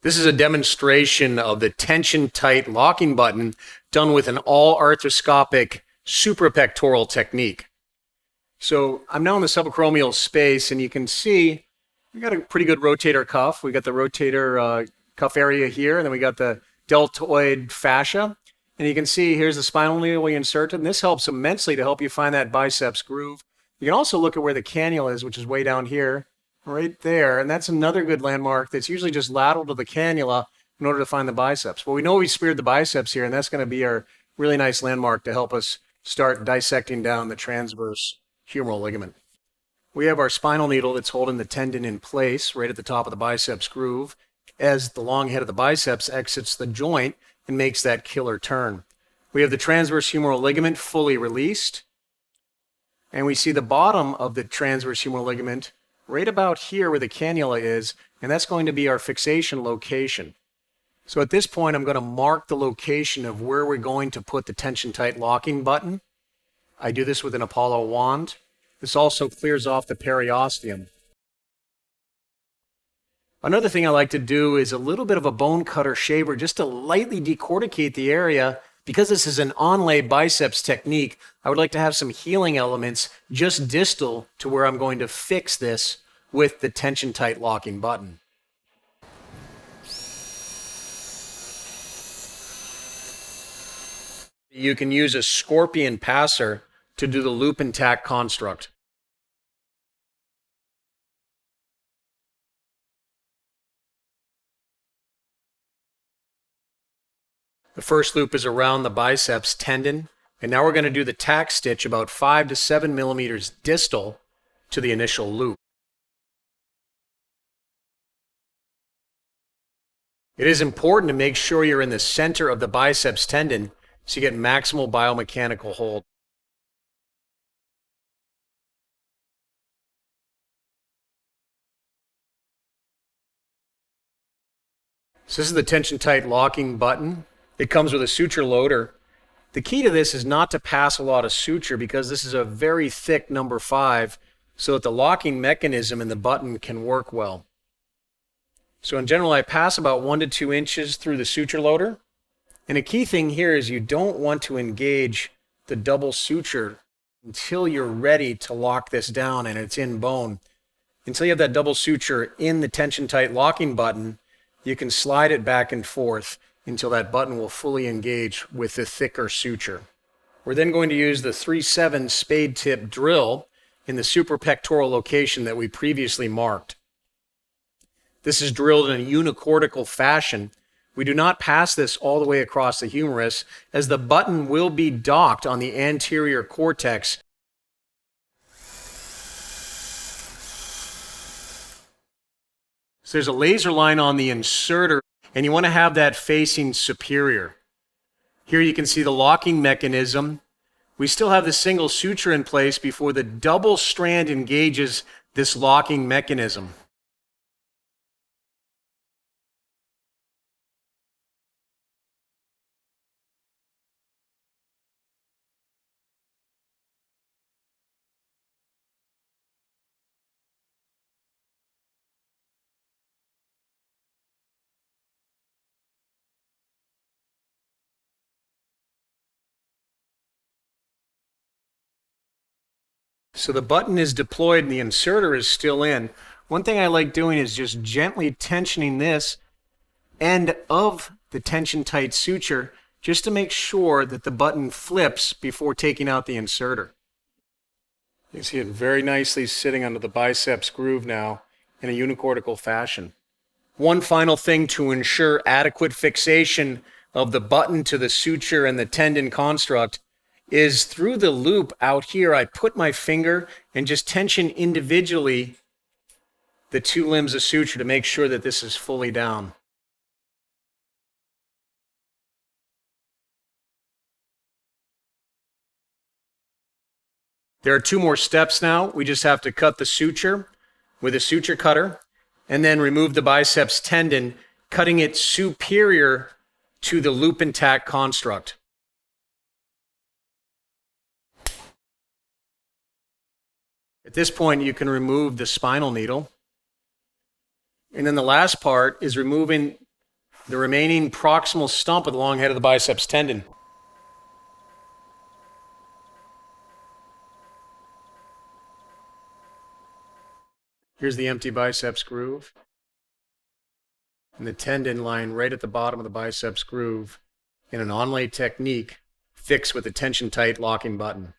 This is a demonstration of the TensionTight locking button done with an all arthroscopic suprapectoral technique. So I'm now in the subacromial space, and you can see we got a pretty good rotator cuff. We got the rotator cuff area here, and then we got the deltoid fascia. And you can see here's the spinal needle we inserted, and this helps immensely to help you find that biceps groove. You can also look at where the cannula is, which is way down here, right there. And that's another good landmark that's usually just lateral to the cannula in order to find the biceps. Well, we know we speared the biceps here, and that's going to be our really nice landmark to help us start dissecting down the transverse humeral ligament. We have our spinal needle that's holding the tendon in place right at the top of the biceps groove as the long head of the biceps exits the joint and makes that killer turn. We have the transverse humeral ligament fully released, and we see the bottom of the transverse humeral ligament right about here where the cannula is, and that's going to be our fixation location. So at this point, I'm going to mark the location of where we're going to put the TensionTight locking button. I do this with an Apollo wand. This also clears off the periosteum. Another thing I like to do is a little bit of a bone cutter shaver just to lightly decorticate the area. Because this is an onlay biceps technique, I would like to have some healing elements just distal to where I'm going to fix this with the TensionTight locking button. You can use a scorpion passer to do the loop and tack construct. The first loop is around the biceps tendon, and now we're going to do the tack stitch about 5 to 7 millimeters distal to the initial loop. It is important to make sure you're in the center of the biceps tendon so you get maximal biomechanical hold. So this is the TensionTight locking button. It comes with a suture loader. The key to this is not to pass a lot of suture because this is a very thick number 5 so that the locking mechanism in the button can work well. So in general, I pass about 1 to 2 inches through the suture loader. And a key thing here is you don't want to engage the double suture until you're ready to lock this down and it's in bone. Until you have that double suture in the TensionTight locking button, you can slide it back and forth until that button will fully engage with the thicker suture. We're then going to use the 3/7 spade tip drill in the suprapectoral location that we previously marked. This is drilled in a unicortical fashion. We do not pass this all the way across the humerus, as the button will be docked on the anterior cortex. So there's a laser line on the inserter, and you want to have that facing superior. Here you can see the locking mechanism. We still have the single suture in place before the double strand engages this locking mechanism. So the button is deployed and the inserter is still in. One thing I like doing is just gently tensioning this end of the TensionTight suture just to make sure that the button flips before taking out the inserter. You can see it very nicely sitting under the biceps groove now in a unicortical fashion. One final thing to ensure adequate fixation of the button to the suture and the tendon construct is through the loop out here, I put my finger and just tension individually the 2 limbs of suture to make sure that this is fully down. There are 2 more steps now. We just have to cut the suture with a suture cutter and then remove the biceps tendon, cutting it superior to the loop and tack construct. At this point, you can remove the spinal needle. And then the last part is removing the remaining proximal stump of the long head of the biceps tendon. Here's the empty biceps groove, and the tendon lying right at the bottom of the biceps groove in an onlay technique fixed with a TensionTight locking button.